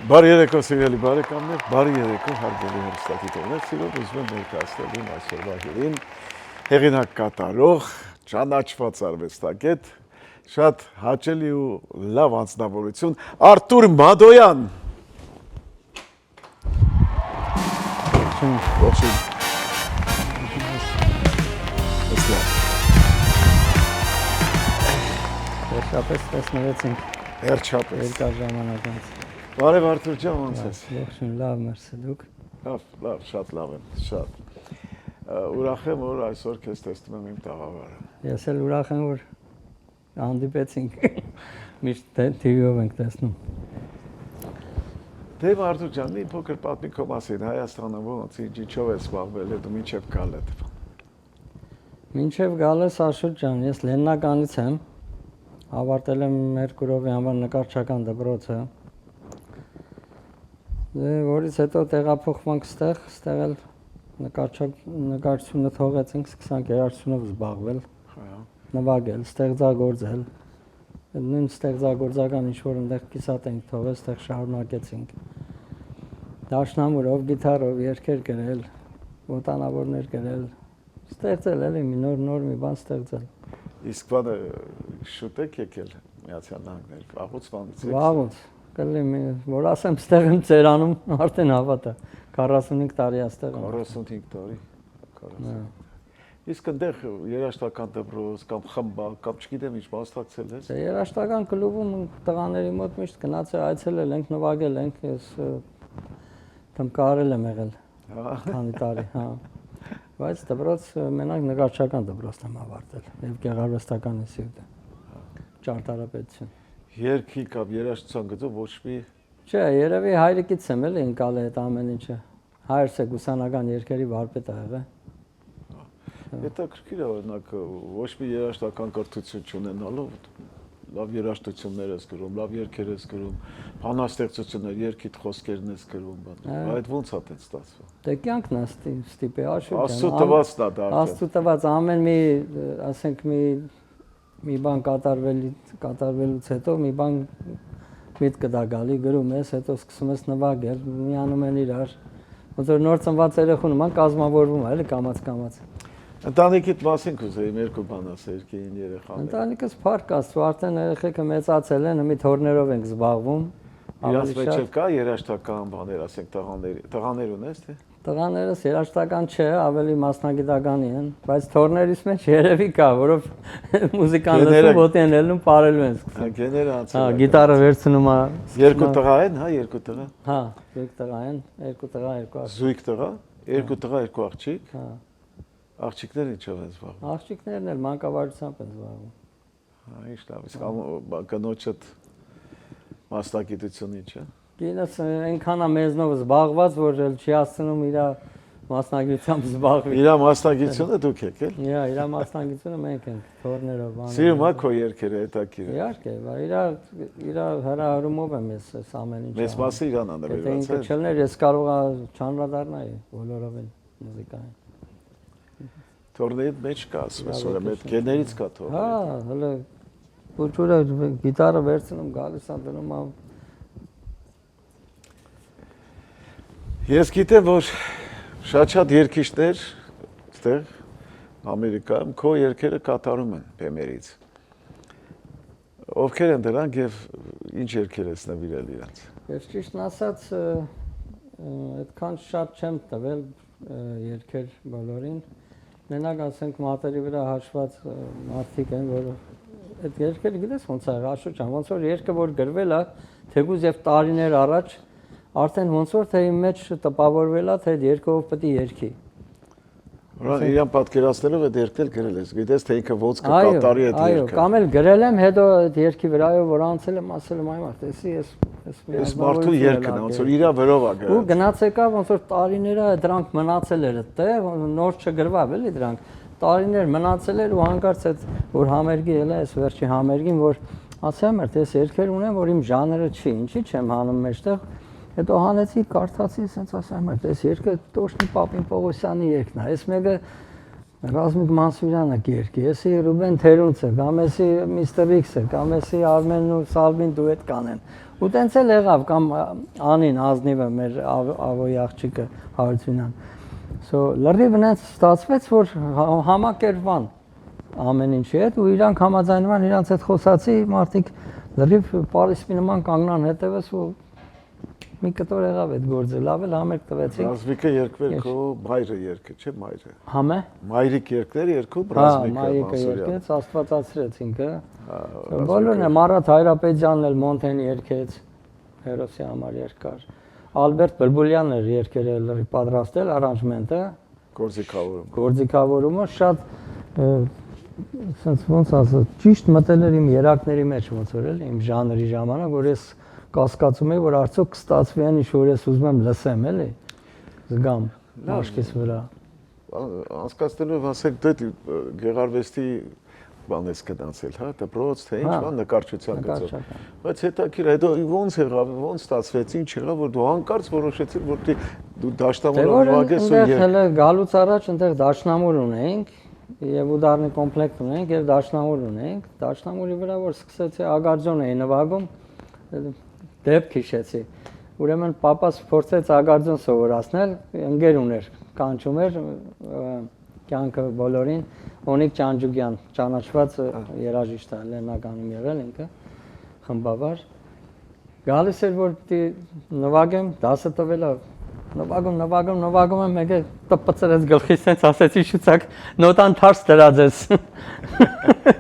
Բարի երեկո սիրելի բարեկամներ, բարի երեկո հարգելի հեռուստադիտողներ, սիրով ուզում եմ ներկայացնել իմ այսօրվա հյուրին, հեղինակ կատարող, ճանաչված արվեստագետ, շատ հաճելի ու լավ անձնավորություն Արտուր Մադոյան։ Ողջույն։ Վերջապես տեսնվեցինք։ Վերջապես։ Երկար ժամանակ անց։ Բարև Արտուր ջան, ո՞նց ես։ Ողջույն, լավ, մերսի, դուք։ Լավ, շատ լավ եմ, շատ։ Ուրախ եմ, որ այսօր քեզ տեսնում եմ իմ տաղավարը։ Ես էլ ուրախ եմ, որ հանդիպեցինք։ Միշտ TV-ով ենք տեսնում։ Դե Արտուր ջան, մի փոքր պատմի քո մասին, Հայաստանը ոնց ինչով ես զբաղվել, դու մինչև գալ ես։ Մինչև գալես Աշոտ ջան, ես Լեննականից եմ։ Ավարտել եմ Մերկուրովի անվան նկարչական դպրոցը։ Որից հետո տեղափոխվանք ստեղ էլ նկարչությունը թողեցինք, սկսանք երաժշտությունով զբաղվել, նվագել, ստեղծագործել։ Նույն ստեղծագործական ինչ-որ այնտեղ կիսատ ենք թողել, ստեղ շարունակեցինք։ Դաշնամուրով, գիտարով երգեր գրել, ոտանավորներ գրել, ստեղծել էլի մի նոր մի բան ստեղծել։ Իսկ բանը շուտ եք եկել Միացյալ Նահանգներ, վաղուց բանից եք։ Վաղուց, կլինի, որ ասեմ ստեղ եմ ծերանում, արդեն հավատա, 45 տարի է ստեղ եմ։ 45 տարի, 45։ Իսկ այնտեղ երաժշտական դպրոց կամ խմբակ կամ չգիտեմ ինչ մասնակցել ես։ Երաժշտական կլուբում տղաների մոտ միշտ գնացել, այցելել ենք, նվագել ենք, ես թմկարել եմ եղել։ Քանի տարի, հա։ Բայց դպրոց մենակ նկարչական դպրոցն եմ ավարտել եւ գեղարվեստական ինստիտուտը։ Ճարտարապետություն։ Երգի կամ երաժշտության գծով ոչ մի։ Չէ, երևի հայրիկից եմ էլի ընկալ այդ ամեն ինչը։ Հայրս է գուսանական երգերի վարպետ ա եղել։ Հետաքրքիր է օրինակ ոչ մի երաժշտական կրթություն չունենալով լավ երաժշտություններ ես գրում, լավ երգեր ես գրում, բանաստեղծություններ, երգիդ խոսքերն ես գրում, բան։ Այդ ոնց է դա ստացվում։ Դե կյանքն է ստիպի Աշոտ ջան։ Աստծո տվածն է դա։ Աստծո տված ամեն մի, ասենք մի բան կատարվելուց հետո մի բան միտքը դա գալի, գրում ես, հետո սկսում ես նվագել, միանում են իրար։ Ոնց որ նոր ծնված երեխու նման կազմավորվում է, էլի կամաց։ Ընտանիքիդ մասին կուզեի երկու բան ասել կին երեխաներ։ Ընտանիքս փառք Աստծո, արդեն երեխեքը մեծացել են, մի թորներով ենք զբաղվում։ Իրանց մեջ կա երաժշտական բաներ, ասենք տղաներ ունես թե։ Տղաներս երաժշտական չէ, ավելի մասնագիտականի են, բայց թորներից մեջ երևի կա, որով մուզիկան լսում, ոտի են ելնում, պարելու են սկսում։ Գեները անցել։ Հա, գիտարը վերցնում է։ Երկու տղա են, հա, երկու տղա։ Հա, երկու տղա են, երկու տղա, երկու աղջիկ։ Զույգ տղա, երկու տղա, երկու աղջիկ։ Հա։ Աղջիկները ինչով են զբաղվում։ Աղջիկներն էլ մանկավարժությամբ են զբաղվում։ Հա, ինչ լավ, իսկ կնոջդ մասնագիտությունը ինչ է։ Գինս այնքան է մեզնով զբաղված, որ էլ չի հասցնում իր մասնագիտությամբ զբաղվի։ Իր մասնագիտությունը դուք եք էլ։ Իր մասնագիտությունը մենք ենք, թորներով բաներ։ Սիրում ա քո երգերը հետաքրքիր է։ Իհարկե, իր հրահրումով եմ ես ամեն ինչ։ Մեծ մասը իրան ա նվիրված։ Եթե ինքը չլներ, ես կարողա չանդրադառնայի բոլորովին մուզիկային։ Թորների մեջ կա, ասում ես, որ այդ գեներից կա թորը։ Հա, հələ փոքրը գիտարը վերցնում, գալիս ա դնում ա։ Ես գիտեմ, որ շատ երգիչներ այդտեղ Ամերիկայում քո երգերը կատարում են բեմերից։ Ովքեր են դրանք եւ ինչ երգեր ես նվիրել իրանց։ Ես ճիշտն ասած այդքան շատ չեմ տվել երգեր բոլորին։ Մենակ ասենք մատերի վրա հաշված մարդիկ են, որ այդ երգերը գիտես ոնց է, Աշոտ ջան, ոնց որ երգը որ գրվել է, թեկուզ եւ տարիներ առաջ արդեն ոնց որ թե իմ մեջ տպավորվել է, թե այդ երգով պետք է երգի։ Որը իրան պատկերացնելով այդ երգել գրել ես, գիտես թե ինքը ոնց կկատարի այդ երգը։ Այո, կամ էլ գրել եմ, հետո այդ երգի վրայով որ անցել եմ, ասել եմ այ մարդ, էսի ես մարդու երգն է, ոնց որ իրա վրով է գրել։ Ու գնաց եկա ոնց որ տարիները դրանք մնացել էր այդտեղ, նոր չգրվավ էլի դրանք։ Տարիներ մնացել էր ու հանկարծ այդ որ համերգի էլա, այս վերջի համերգին որ ասեմ էր, ես երգեր ունեմ, որ իմ ժանրը չի, ինչի չեմ հանում մեջտեղ։ Հետո հանեցի, կարդացի, ասենց ասեմ էր, այս երգը Տոշնի Պապին Պողոսյանի երգն է։ Այս մեկը Ռազմիկ Մանսուրյանը կերկի, եսի Ռուբեն Թերունցը, կամ եսի Միստր X-ը, կամ եսի Արմենն ու Սալվին դուետ կանեն։ Ու տենց էլ եղավ, կամ Անին Ազնիվը, մեր ավոյ աղջիկը Հարությունյան։ So լրիվ նենց ստացվեց, որ համակերպան ամեն ինչի հետ ու իրանք համաձայնման իրանց հետ խոսացի մարդիկ լրիվ Պարիսպի նման կանգնան հետևս ու մի կտոր եղավ այդ գործը, լավ էլ համերգ տվեցինք։ Ռազմիկը երկվեր քո մայրը երկը, չէ՞ մայրը։ Համե։ Մայրիկ երկներ երկու ռազմիկը Մայրիկը երկեց, Աստվածացրեց ինքը։ Բոլորն է Մարատ Հայրապետյանն էլ Մոնթենի երկեց, հերոսի համար երկար։ Ալբերտ Բլբուլյանն էր երկերը պատրաստել արանժմենտը, գործիքավորումը շատ ոնց ասած, ճիշտ մտել էր իմ երակների մեջ ոնց որ էլ իմ ժանրի ժամանակ, որ ես կասկածում եմ, որ արդյոք կստացվի այն ինչ որ ես ուզում եմ լսեմ, էլի, զգամ մաշկիս վրա։ Անցկացնելով ասենք դե գեղարվեստի բան ես գնացել, հա, դպրոց, թե ինչ բան նկարչության գծով։ Բայց հետաքրիր, հետո ոնց եղավ, ոնց ստացվեց, ինչ եղավ, որ դու հանկարծ որոշեցիր, որ դու դաշնամուր նվագես ու երբ հենց գալուց առաջ այնտեղ դաշնամուր ունեինք եւ ուդարնի կոմպլեկտ ունեինք եւ դաշնամուր ունեինք։ Դաշնամուրի վրա որ սկսեցի ագարձոն էի նվագում, դեպք հիշեցի։ Ուրեմն պապաս փորձեց ագարձոն սովորացնել, ընկեր ուներ, կանչում էր կյանքը բոլորին, Օնիկ Ճանջուկյան, ճանաչված երաժիշտ է, Լեննագանում եղել ինքը, խմբավար։ Գալիս էր որ պիտի նվագեմ, դասը տվել է, նվագում եմ, մեկ է տպծրեց գլխիս, սենց ասեցի շուտակ, նոտան թարս դրած ես։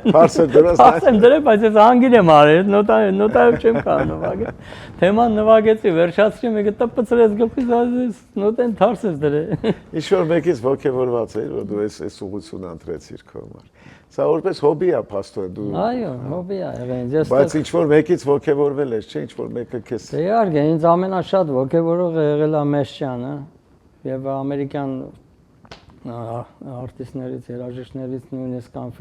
Թարս եմ դրած։ Թարս եմ դրել, բայց ես անգիր եմ արել, նոտայով չեմ կարող նվագել։ Թեման նվագեցի, վերջացրի, մեկ է տպծրեց գլխիս, ասես, նոտեն թարս ես դրել։ Ինչ-որ մեկից ոգևորված էր, որ դու այս ուղղությունը ընտրեցիր քո համար։ Սա որպես հոբի է փաստորեն դու։ Այո, հոբի է եղել։ Բայց ինչ-որ մեկից ոգևորվել ես, չէ՞, ինչ-որ մեկը քեզ։ Դե իհարկե, ինձ ամենաշատ ոգևորողը եղել է Մեշչյանը եւ ամերիկյան արտիստներից, երաժիշտներից նույնիսկ կան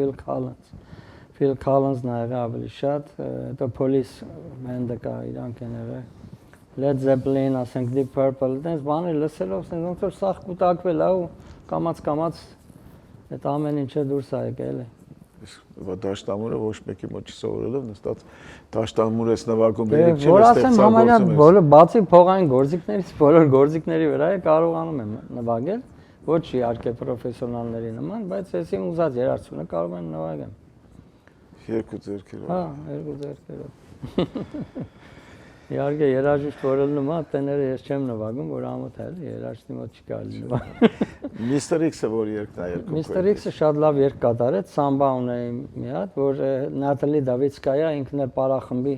Phil Collins-ն ա եղել ավելի շատ, հետո Police band-ը կա, իրանք են եղել, Led Zeppelin, ասենք Deep Purple, այդպես բաներ լսելով, ոնց որ սաղ կուտակվել է ու կամաց այդ ամեն ինչը դուրս ա եկել է։ Դաշնամուրը ոչ մեկի մոտ չսովորելով նստած դաշնամուր ես նվագում երեք չեմ ստեղծագործում։ Որ ասեմ, բացի փողային գործիքներից, բոլոր գործիքների վրա է կարողանում եմ նվագել, ոչ իհարկե պրոֆեսիոնալների նման, բայց ես իմ ուզած երաժշտությունը կարող եմ նվագեմ։ Երկու ձեռքերով։ Հա, երկու ձեռքերով։ Իհարկե երաժիշտ որելնում է, տեները ես չեմ նվագում, որ ամոթ է, երաժշտի մոտ չի կարելի նվագել։ Mr. X-ը որ երգն է երկում։ Mr. X-ը շատ լավ երգ կատարեց, սամբա ունեի մի հատ, որ Նատալի Դավիցկայա ինքն է պարախմբի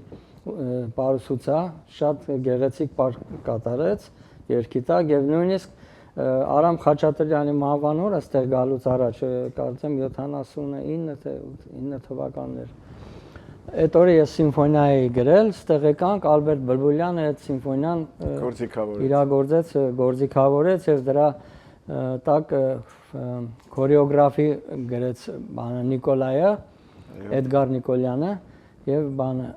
պարուսուցա, շատ գեղեցիկ կատարեց երգի տակ եւ նույնիսկ Արամ Խաչատրյանի մահվանորը ստեղ գալուց առաջ, կարծեմ 79 թե 9 թվականներ Այդ օրը ես սիմֆոնիա էի գրել, ստեղ եկանք Ալբերտ Բլբուլյանը այդ սիմֆոնիան իրագործեց, գործիքավորեց եւ դրա տակ քորեոգրաֆի գրեց բանը Նիկոլայը, Էդգար Նիկոլյանը եւ բանը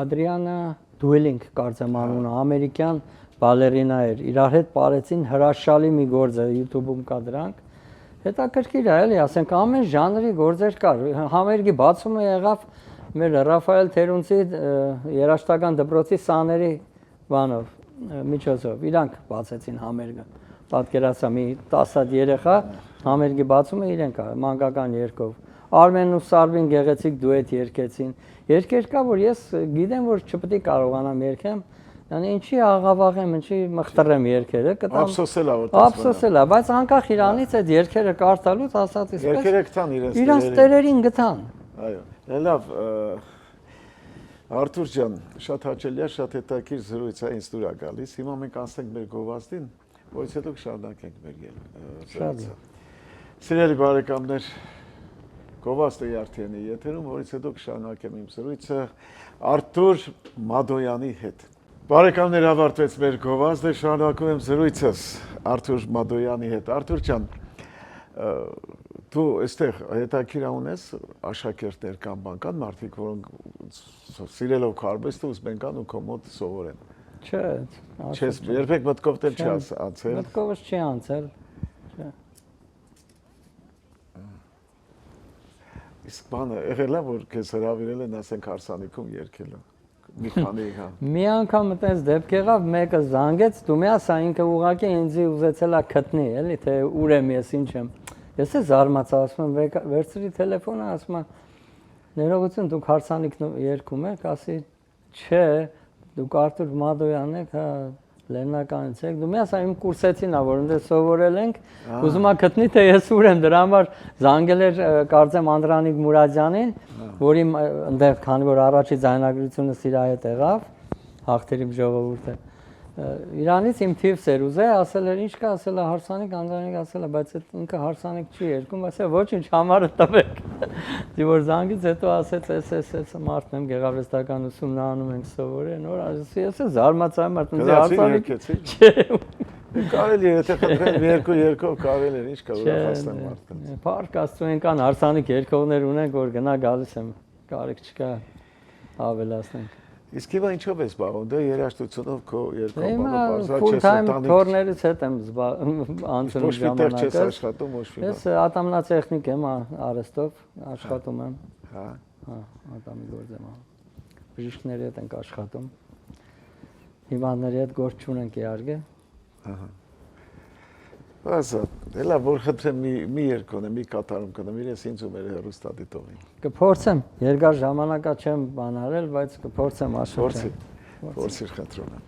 Ադրիանա Դուելինգ կարծեմ անունը, ամերիկյան բալերինա էր։ Իրար հետ ապարեցին հրաշալի մի գործ է, YouTube-ում կա դրանք։ Հետաքրքիր է, էլի, ասենք ամեն ժանրի գործեր կար։ Համերգի բացումը եղավ մեր Ռաֆայել Թերունցի երաժշտական դպրոցի սաների բանով, միջոցով։ Իրանք բացեցին համերգը։ Պատկերացա մի 10 հատ երեխա համերգի բացումը իրենք մանկական երգով։ Արմենն ու Սարվին գեղեցիկ դուետ երգեցին։ Երգեր կա, որ ես գիտեմ, որ չպետք է կարողանամ երգեմ։ Yani ինչի աղավաղեմ, ինչի մխտրեմ երգերը, կտամ ափսոսել է, ափսոսել է, բայց անկախ իրանից այդ երգերը կարդալուց ասած իսկս երգերը գտան իրենց տերերին գտան։ Այո, լավ, Արթուր ջան, շատ հաճելի է, շատ հետաքրքիր զրույց է, ինձ դուր է գալիս։ Հիմա մենք անցնենք մեր գովազդին, որից հետո կշարունակենք մեր զրույցը։ Սիրելի բարեկամներ, գովազդը արդեն է եթերում, որից հետո կշարունակեմ իմ զրույցը Արթուր Մադոյանի հետ։ Բարեկամներ, ավարտվեց մեր գովազդը, շարունակում եմ զրույցս Արթուր Մադոյանի հետ։ Արթուր ջան, դու այստեղ հետաքրքիր ունես աշակերտներ կամ բան կան մարդիկ, որոնք սիրելով քարբեստը ուզում են կան ու քո մոտ սովորեն։ Չէ, չես երբեք մտքով դել չի անցել։ Մտքովս չի անցել։ Չէ։ Իսկ բանը եղել է որ քեզ հրավիրել են ասենք հարսանիքում երկելը։ Մի քանի հա։ Մի անգամ այդպես դեպք եղավ, մեկը զանգեց, դու մի ասա ինքը ուղղակի ինձ ուզեցել է գտնի, էլի թե ուր եմ ես, ինչ եմ։ Ես է զարմացա, ասում եմ, վերցրի տելեֆոնը, ասում եմ, ներողություն, դուք հարսանիք երգում եք, ասի, չէ, դուք Արթուր Մադոյանն եք, հա, Լեռնականից եք, դու մի ասա իմ կուրսեցին ա, որ ընդ սովորել ենք, ուզում ա գտնի, թե ես ուր եմ, դրա համար զանգել էր կարծեմ Անդրանիկ Մուրադյանին, որ իմ ընդեղ, քանի որ առաջի ձայնագրությունը իր հետ եղավ, հաղթերի ժողովուրդը, իրանից իմ թիվս էր ուզել, ասել էր, ինչ կա, ասել է հարսանիք, Անդրանիկ ասել է, բայց ինքը հարսանիք չի երգում, ասել ոչինչ, համարը տվեք, դի որ զանգից հետո ասեց, ես մարդն եմ գեղարվեստական ուսումն անում ենք սովորել, նոր ես զարմացա եմ, հարսանիք չէ, կարելի է, եթե խնդրեն երկու երկով կարելի է, ինչ կա, ուրախացնեմ մարդը։ Փառք Աստծո, այնքան հարսանիք երկողներ ունենք, որ գնա գալիս եմ, կարիք չկա ավելացնենք։ Իսկ հիմա ինչով ես զբաղվում, դե երաժշտությունով քո երկու բանը full-time թորներից հետ եմ անցնում ժամանակը։ Ոչ չես աշխատում, ոչ մի բան։ Ես ատամնատեխնիկ եմ, արհեստով աշխատում եմ։ Հա։ Հա, ատամի գործ եմ անում։ Բժիշկների հետ ենք աշխատում։ Հիվանդների հետ գործ չունենք իհարկե։ Ահա։ Ասա, էլա որ խնդրեմ մի երկոնը, մի կատարում կնեմ, իրես ինձ ու մեր հեռուստադիտողին։ Կփորձեմ, երկար ժամանակա չեմ բան արել, բայց կփորձեմ աշխատել։ Փորձիր խնդրում եմ։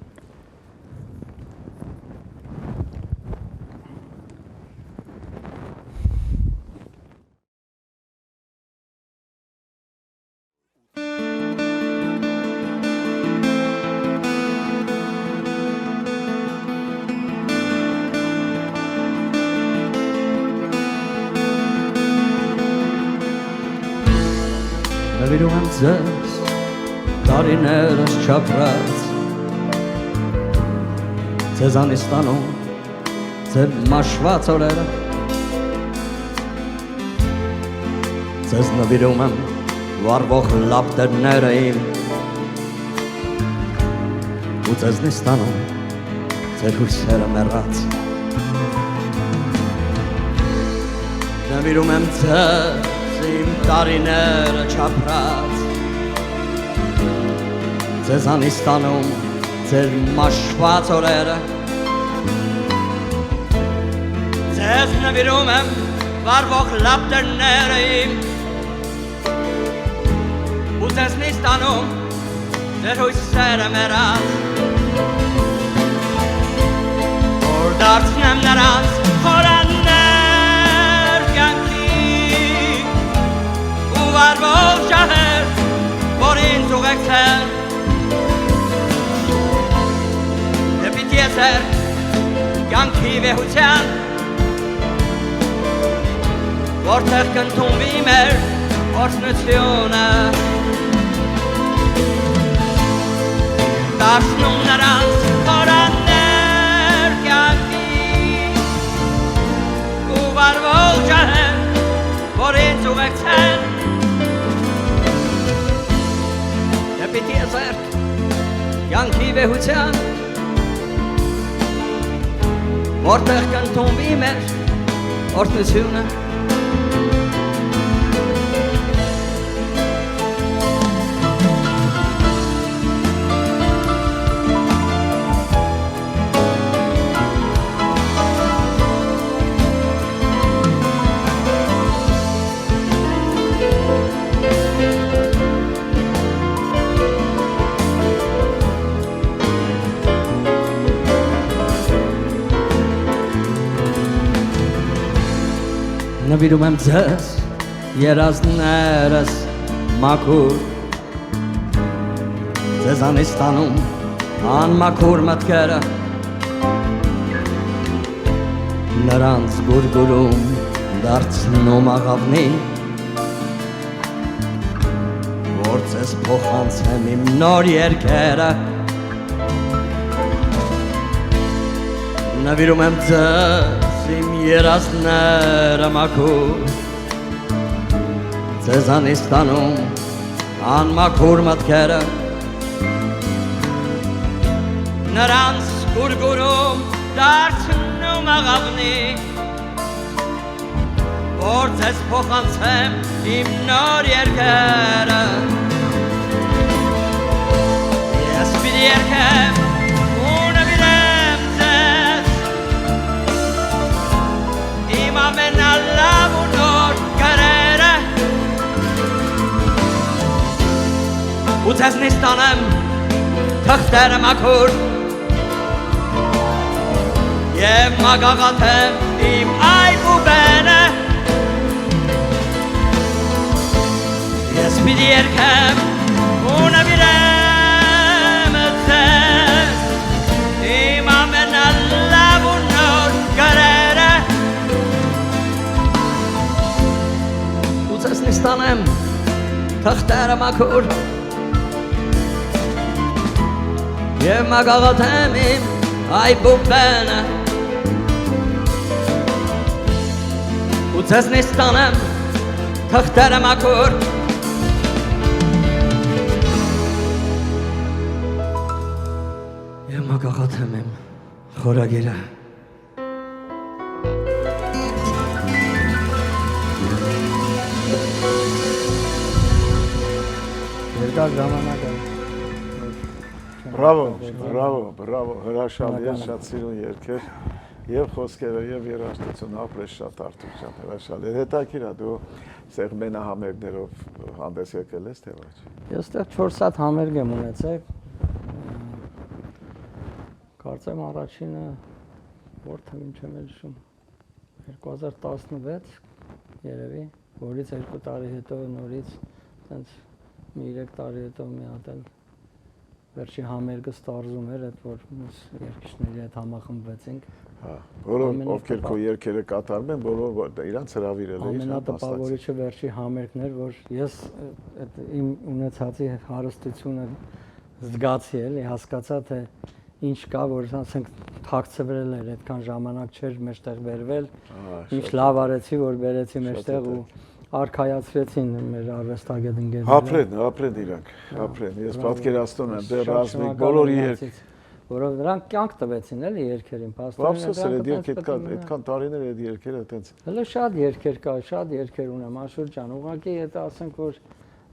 Նվիրում եմ ձեզ տարիներս չապրած ձեզանից տանում ձեր մաշված օրերը ձեզ նվիրում եմ վառվող լապտերները իմ ու ձեզնից տանում ձեր հույսերը մեռած նվիրում եմ ձեզ իմ տարիները չապրած ձեզանից տանում ձեր մաշված օրերը ձեզ նվիրում եմ վառվող լապտերները իմ ու ձեզնից տանում ձեր հույսերը մեռած որ դարձնեմ նրանց խորաններ կյանքի վարվող շահեր, որ ինձ ուղեկցել դեպիտ եզեր կյանքի վեհության որտեղ կընդունվի մեր օրհնությունը դարձնում նրանց խորաններ կյանքի ու վարվող շահեր, որ ինձ ուղեկցել Դեպիտ եզերք կյանքի վեհության որտեղ կընդունվի մեր օրհնությունը Նվիրում եմ ձեզ երազներս մաքուր ձեզանից տանում անմաքուր մտքերը նրանց գուրգուրում դարձնում աղավնի որ ձեզ փոխանցեմ իմ նոր երգերը նվիրում եմ ձեզ իմ երազները մաքուր ձեզանից տանում անմաքուր մտքերը նրանց գուրգուրում դարձնում աղավնի որ ձեզ փոխանցեմ իմ նոր երկերը Ես պիտի երկեմ ու նվիրեմ ձեզ Իմ ամենալավ ու նոր գրերը Ու ձեզնից տանեմ թղթերը մաքուր Եվ մագաղաթեմ իմ այբ ու բենը Ես պիտի երկեմ ու նվիրեմ ձեզ Իմ ամենալավ ու նոր գրերը Ու ձեզնից տանեմ թղթերը մաքուր Եվ մագաղաթեմ իմ այբ ու բենը Ու ձեզնից տանեմ թղթերը մաքուր Եվ մագաղաթեմ իմ խորագիրը Երկար ժամանակ է Բրավո, հրաշալի է, շատ սիրուն երկեր և խոսքերը և երաժշտություն ապրես շատ Արթուր ջան, հրաշալի է, հետաքրքիր է դու ստեղ մենահամերգներով հանդես եկել ես թե ոչ։ Ես ստեղ 4 հատ համերգ եմ ունեցել, կարծեմ առաջինը որ թվին չեմ էլ հիշում 2016 երևի, որից 2 տարի հետո նորից տենց մի 3 տարի հետո մի հատ էլ Վերջի համերգը ստարզում էր, այդ որ մյուս երկիշների հետ համախմբվեցինք։ Հա, բոլոր ովքեր քո երկերը կատարում են, բոլոր իրանց հրավիրել էի։ Ամենատպավորիչը վերջի համերգն էր, որ ես այդ իմ ունեցածի հարստությունը զգացի էլի, հասկացա թե ինչ կա, որ ասենք թաքցվել էր, այդքան ժամանակ չէր մեջտեղ վերվել, ինչ լավ արեցի, որ բերեցի մեջտեղ ու արքայացրեցին մեր արվեստագետ ընկերները։ Ապրեն իրանք, ապրեն։ Ես պատկերացնում եմ դեռ ռազմիկ բոլոր երգ, որով նրանք կյանք տվեցին էլի երգերին, Ափսոս էր այդ երգերը այդքան տարիներ այդ երգերը այտենց։ Հələ շատ երգեր կա, շատ երգեր ունեմ, Աշուր ջան, ուղղակի եթե ասենք որ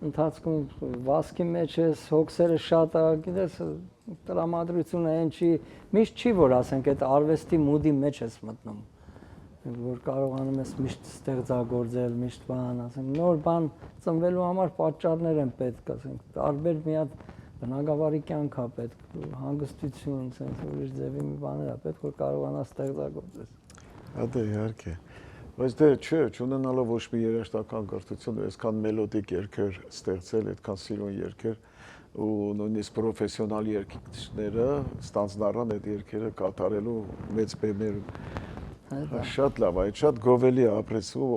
ընթացքում վասկի մեջ ես, հոգսերը շատ է, գիտես, տրամադրությունը այն չի, միշտ չի որ ասենք այդ արվեստի մուդի մեջ ես մտնում որ կարողանում ես միշտ ստեղծագործել, միշտ բան, ասենք, նոր բան ծնվելու համար պատճառներ են պետք, ասենք, տարբեր մի հատ բնակավարի կյանք է պետք, հանգստություն, ասենք, ուրիշ ձևի մի բաներ է պետք, որ կարողանաս ստեղծագործես։ Հա դե իհարկե։ Բայց դե չէ, չունենալով ոչ մի երաժշտական կրթություն, այսքան մելոդիկ երգեր ստեղծել, այդքան սիրուն երգեր ու նույնիսկ պրոֆեսիոնալ երգիչները ստանձնարան այդ երգերը կատարելու մեծ բեմերում Շատ լավ, այդ շատ գովելի է ապրես ու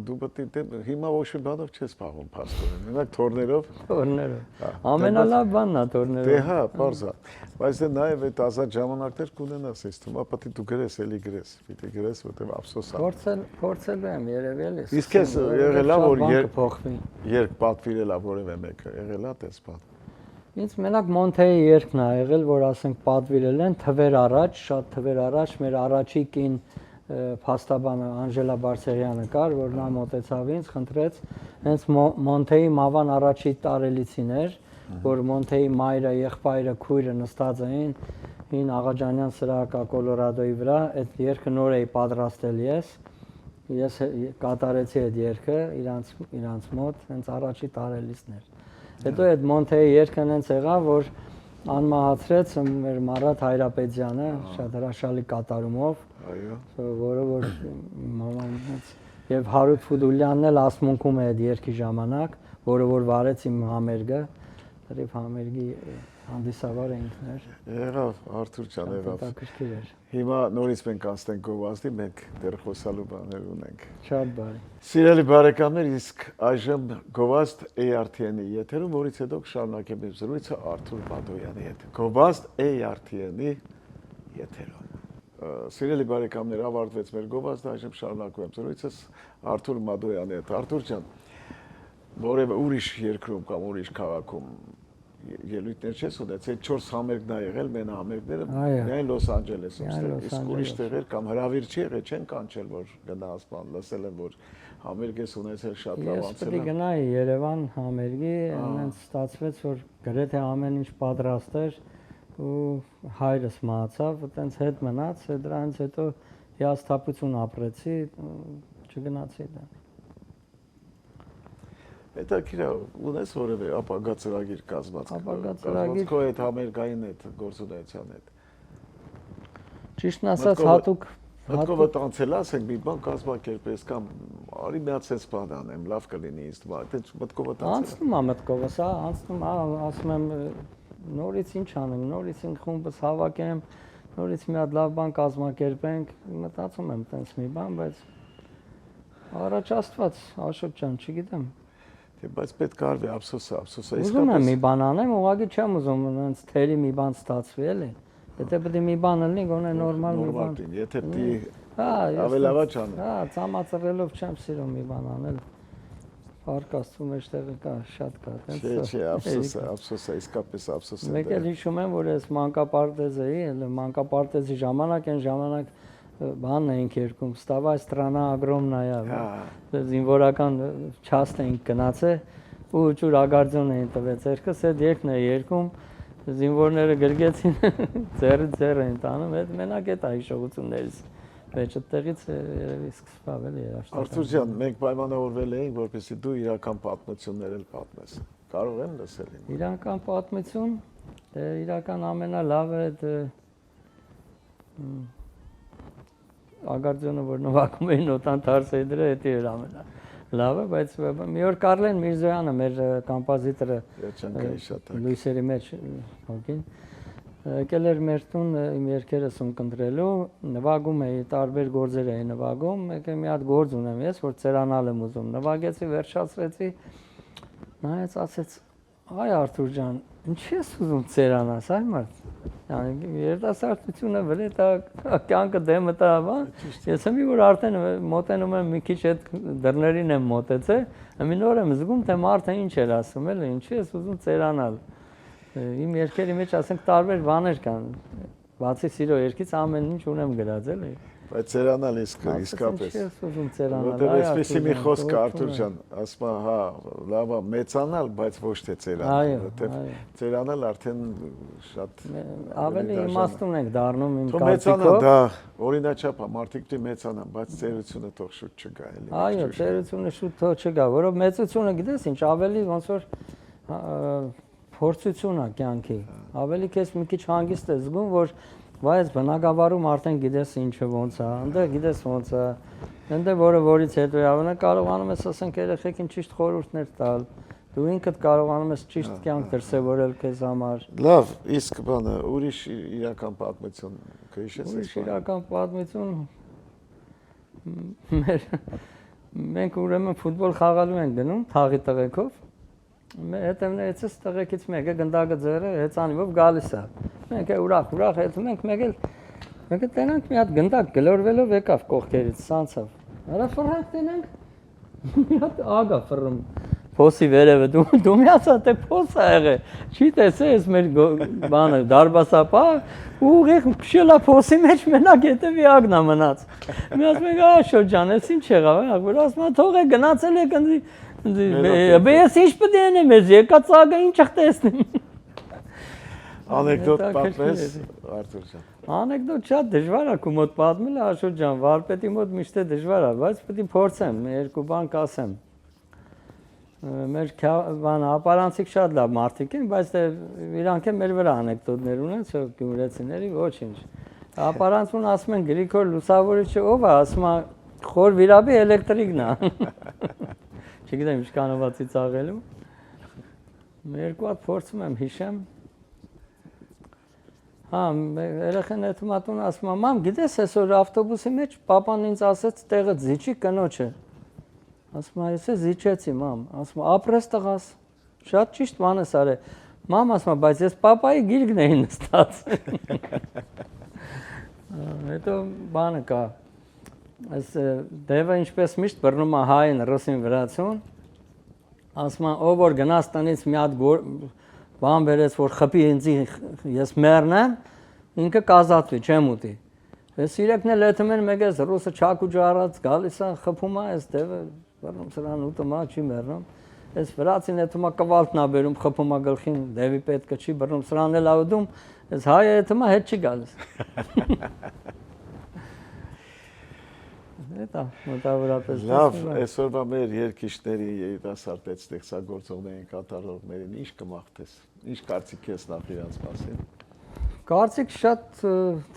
դու պետք է հիմա ոչ մի բանով չես պահում փաստորեն, մենակ թորներով։ Ամենալավ բանն է թորները։ Դե հա, պարզ է։ Բայց դե նաև այդ ազատ ժամանակներ կունենաս, ես թվում է պետք է դու գրես, էլի գրես, պիտի գրես, որտեղ ափսոս է։ Փորձելու եմ երևի էլի։ Իսկ ես եղել է որ երկ պատվիրել է որևէ մեկը, եղել է տես բան։ Ինձ մենակ Մոնթեի երգն է եղել, որ ասենք պատվիրել են թվեր առաջ, շատ թվեր առաջ մեր առաջի կին փաստաբանը Անժելա Բարսեղյանը կար, որ նա մոտեցավ ինձ, խնդրեց, հենց Մոնթեի Մավան առաջի տարելիցին էր, որ Մոնթեի մայրը, եղբայրը, քույրը նստած էին հին Աղաջանյան սրահակա Կոլորադոյի վրա, այդ երգը նոր էի պատրաստել ես կատարեցի այդ երգը իրանց մոտ, հենց առաջի տարելիցն էր։ Հետո այդ Մոնթեի երգը հենց եղավ, որ անմահացրեց մեր Մարատ Հայրապետյանը, շատ հրաշալի կատարումով, որը որ մաման եւ Հարութ Ֆուդուլյանն էլ ասմունքում է այդ երգի ժամանակ, որը որ վարեց իմ համերգը, դեռ համերգի հանդիսավոր ինքներ։ Եղավ, Արթուր ջան, եղավ։ Հիմա նորից մենք անցնենք գովազդի, մենք դեռ խոսալու բաներ ունենք։ Շատ բարի։ Սիրելի բարեկամներ, իսկ այժմ գովազդ ARTN-ի եթերում, որից հետո կշարունակեմ իմ զրույցը Արթուր Բադոյանի հետ։ Գովազդ ARTN-ի եթերում։ Սիրելի բարեկամներ, ավարտվեց մեր գովազդը, այժմ շարունակում եմ զրույցս Արթուր Բադոյանի հետ։ Արթուր ջան, որևէ ուրիշ երկրում կամ ուրիշ քաղաքում ելույթներ չես ունեցել, 4 համերգն ա եղել, մենա համերգները Այո։ միայն Լոս Անջելեսում, Միայն Լոս իսկ ուրիշ Անջելեսում։ տեղեր կամ հրավիր չի եղել, չեն կանչել, որ գնաս բան, լսել եմ, որ համերգ ես ունեցել շատ լավ Ես անցել պետք է գնայի Երևան համերգի, այնց ստացվեց, որ գրեթե ամեն ինչ պատրաստ էր ու հայրս մահացավ, այտենց հետ մնաց, դրանից հետո հիասթափություն ապրեցի, չգնացի դա։ Հետաքրքիր է, ունես որևէ ապագա ծրագիր կազմած։ Ապագա ծրագիր քո այդ համերգային հետ գործունեության հետ։ Ճիշտն ասած հատուկ Մտքովդ անցել ասենք մի բան կազմակերպես կամ արի միացես բան անեմ, լավ կլինի ինձ թվում, այդպես մտքովդ անցնում է մտքովս, հա, անցնում, ասում եմ նորից ինչ անեմ, նորից ինձ խումբս հավաքեմ, նորից մի հատ լավ բան կազմակերպենք, մտածում եմ տենց մի բան, բայց առաջ Աստված, Աշոտ ջան, չգիտեմ։ Բայց պետք է արվի, ափսոսը Ուզում եմ մի բան անեմ, ուղղակի չեմ ուզում այնց թերի մի բան ստացվի, էլի։ Եթե պետք է մի բան լինի, գոնե նորմալ մի բան։ Եթե պիտի Հա, ավելավա չանեմ։ Հա, ծամածրելով չեմ սիրում մի բան անել։ Պարկաստու մեջտեղը կա, շատ կա, տենց։ Չէ, ափսոսը, իսկապես ափսոս է։ Մեկ էլ հիշում եմ, որ ես մանկապարտեզ էի, մանկապարտեզի ժամանակ բանն էինք երգում, «Вставай, страна огромная», զինվորական չաստ էինք գնացել ու ջուր ագարձոն էին տվեց երգս, այդ երգն է երգում, զինվորները գրգեցին, ձեռ էին տանում, այդ մենակ այդ հիշողություններից մեջ այդտեղից երևի սկսավ էլի երաժշտական։ Արթուր ջան, մենք պայմանավորվել էինք, որպեսզի դու իրական պատմություններ էլ պատմես։ Կարող եմ լսել իմ։ Իրական պատմություն, իրական ամենալավը այդ ագարձոնը, որ նվագում էին օտան թարսեի դրա, դա էր ամենալավը, բայց մի օր Կարլեն Միրզոյանը, մեր կոմպոզիտորը, լույսերի մեջ հոգին, եկել էր մեր տուն իմ երգերս ունկնդրելու, նվագում էի, տարբեր գործեր էի նվագում, եկել մի հատ գործ ունեմ ես, որ ծերանալ եմ ուզում, նվագեցի, վերջացրեցի, նայեց, ասեց, այ Արթուր ջան, ինչի ես ուզում ծերանաս, այ մարդ, երիտասարդությունը վրետ է, կյանքը դեմը տա, ես եմ որ արդեն մոտենում եմ մի քիչ այդ դռներին եմ մոտեցել, մի նոր եմ զգում, թե մարդը ինչ էր ասում, էլի, ինչի ես ուզում ծերանալ, իմ երգերի մեջ ասենք տարբեր բաներ կան, բացի սիրո երգից ամեն ինչ ունեմ գրած, էլի։ Բայց ծերանալ իսկապես։ Ինչի ես ուզում ծերանալ, Որտեղ այսպեսի մի խոսք Արթուր ջան, ասում է, հա, լավ է մեծանալ, բայց ոչ թե ծերանալ, որտեղ ծերանալ արդեն շատ ավելի իմաստուն ենք դառնում իմ կարծիքով։ Մեծանալ դա օրինաչափ է, մարդիկ դի մեծանան, բայց ծերությունը թող շուտ չգա էլի։ Այո, ծերությունը շուտ թող չգա, որով մեծությունը գիտես ինչ, ավելի ոնց որ փորձություն է կյանքի, ավելի քեզ մի քիչ հանգիստ ես զգում, որ բայց բնակավարում արդեն գիտես ինչը ոնց է, այնտեղ գիտես ոնց է, այնտեղ որից հետո է, կարողանում ես ասենք երեխեքին ճիշտ խորհուրդներ տալ, դու ինքդ կարողանում ես ճիշտ կյանք դրսևորել քեզ համար։ Լավ, իսկ բանը ուրիշ իրական պատմություն կհիշես։ Ուրիշ իրական պատմություն մենք ուրեմն ֆուտբոլ խաղալու ենք գնում թաղի տղեկով։ Հետևներից տղեկից մեկը գնդակը ձեռը հեծանիվով գալիս է։ Մենք ուրախ հետում ենք, մեկ էլ տենանք մի հատ գնդակ գլորվելով եկավ կողքերից, սանցավ։ Արա ֆրանք տենանք, մի հատ ագա ֆռում փոսի վերևը, դու միացա թե փոս ա եղել, չի տեսել ես մեր բանը դարբասապա, ուղիղ փշելա փոսի մեջ մենակ հետևի ագնա մնաց։ Մի ասում ենք, Աշոտ ջան, ես ինչ եղավ, որ ասում է թող է գնացել եք Ես ինչ պետք է անեմ, ես եկած ագա ինչ աղտեսնեմ։ Անեկդոտ պատմես, Արթուր ջան։ Անեկդոտ շատ դժվար է քո մոտ պատմելը, Աշոտ ջան, վարպետի մոտ միշտ է դժվար է, բայց պետք է փորձեմ, երկու բան կասեմ։ Մեր ապարանցիկ շատ լավ մարդիկ են, բայց իրանք են մեր վրա անեկդոտներ ունեն, գյումրեցիների, ոչինչ։ Ապարանցուն ասում են Գրիգոր Լուսավորիչը ով է, ասում է խոր վիրաբի էլեկտրիկն է։ Չգիտեմ ինչքանով է ծիծաղելու։ Երկու հատ փորձում եմ հիշեմ։ Հա, երեխան հետմատուն ասում է, մամ, գիտես այսօր ավտոբուսի մեջ պապան ինձ ասեց տեղը զիջի կնոջը։ Ասում է, ես զիջեցի, մամ։ Ասում է, ապրես տղաս։ Շատ ճիշտ բան ես արել։ Մամ ասում է, բայց ես պապայի գիրկն էի նստած։ Հետո բանը կա։ Այս դևը ինչպես միշտ բռնում է հային ռուսին վրացուն, ասում է ով որ գնաց տնից մի հատ բան վերեց, որ խփի ինձ ես մեռնեմ, ինքը կազատվի, չեմ ուտի։ Ես իրեկն էլ եթում են մեկ ես ռուսը չակու ջարած գալիս է խփում է, այս դեպը բռնում սրան ուտում է, չի մեռնում։ Այս վրացին եթում է կվալտնա բերում խփում է գլխին, դևի պետքը չի բռնում, սրան էլ աուդում, այս հայը եթում է հետ չի գալիս։ Դա մոտավորապես։ Լավ, այսօրվա մեր երկիշների երիտասարդ ստեղծագործողներին, կատարողներին ինչ կմաղթես։ Ինչ կարծիք ես նախ իրանց մասին։ Կարծիք շատ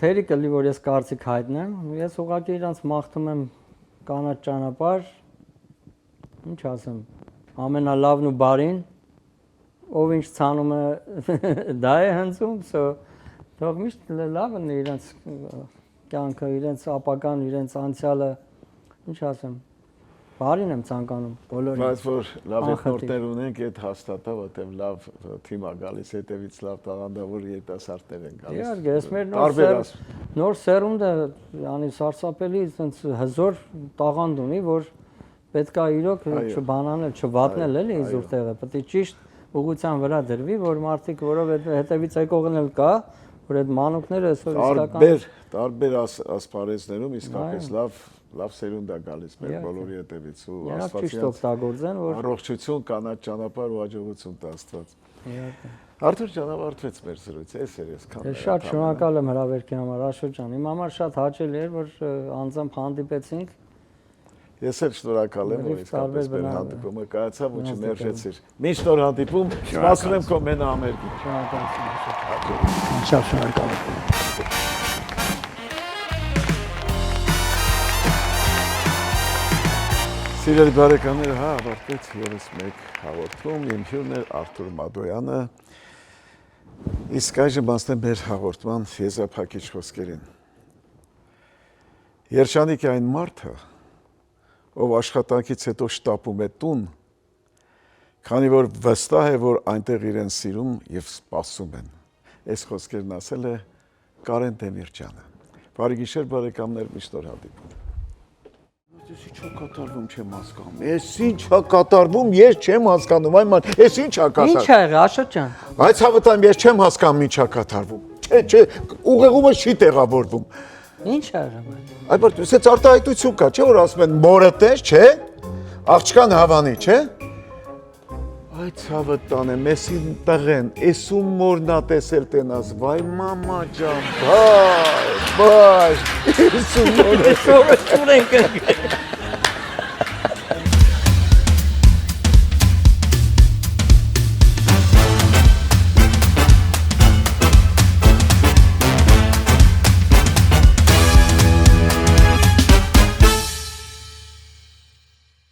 թերի կլի, որ ես կարծիք հայտնեմ։ Ես ուղղակի իրանց մաղթում եմ կանաչ ճանապարհ, ինչ ասեմ, ամենալավն ու բարին, ով ինչ ցանում է, դա է հնձում, թող միշտ լավն է իրանց կյանքը, իրենց ապագան, իրենց անցյալը, ինչ ասեմ, բարին եմ ցանկանում բոլորին։ Բայց որ լավ հետնորդներ ունենք, այդ հաստատ է, որտեղ լավ թիմ է գալիս, հետևից լավ տաղանդավոր երիտասարդներ են գալիս։ Իհարկե, ես մեր նոր սերունդը, անի սարսափելի, այնց հզոր տաղանդ ունի, որ պետք է իրոք չբանանել, չվատնել էլի իզուր տեղը, պետք է ճիշտ ուղղության վրա դրվի, որ մարդիկ, որովհետև հետևից եկողն էլ կա, որ այդ մանուկները այսօր իսկական տարբեր ասպարեզներում իսկապես լավ սերունդ է գալիս մեր բոլորի հետևից ու Աստվածյան առողջություն, կանաչ ճանապարհ ու հաջողություն տա Աստված։ Արթուր ջան, ավարտվեց մեր զրույցը, ես քան։ Շատ շնորհակալ եմ հրավերքի համար, Աշոտ ջան։ Իմ համար շատ հաճելի էր, որ անձամբ հանդիպեցինք։ Ես էլ շնորհակալ եմ, որ իսկապես մեր հանդիպումը կայացավ ու չմերժեցիր։ Միշտ նոր հանդիպում, սպասում եմ քո մենամերգին։ Շնորհակալ եմ։ Շատ շնորհակալ եմ։ Սիրելի բարեկամներ, ավարտվեց ևս մեկ հաղորդում, իմ հյուրն էր Արթուր Մադոյանը, իսկ այժմ անցնեմ մեր հաղորդման եզրափակիչ խոսքերին։ Երջանիկ է այն մարդը, ով աշխատանքից հետո շտապում է տուն, քանի որ վստահ է, որ այնտեղ իրեն սիրում և սպասում են։ Այս խոսքերն ասել է Կարեն Դեմիրճյանը։ Բարի գիշեր բարեկամներ, միշտ նոր հանդիպում։ Ես ինչ կատարվում չեմ հասկանում։ Ես ինչ կատարվում, ես չեմ հասկանում, այման, ես ինչ կատարվում։ Ինչ ա եղել, Աշոտ ջան։ Այս հավատամ ես չեմ հասկանում ինչ կատարվում։ Չէ, ուղեղումը չի տեղավորվում։ Ինչ ա եղել։ Այ բայց ասես արտահայտություն կա, չէ՞ որ ասում են մորը տես, չէ՞։ Աղջկան հավանի, չէ՞։ Այ ցավը տանը, մեսին տղեն, էսում մորնա տեսել տենաս, վայ մամա ջան, բայ, էսում մորը։ Սովետուրենք։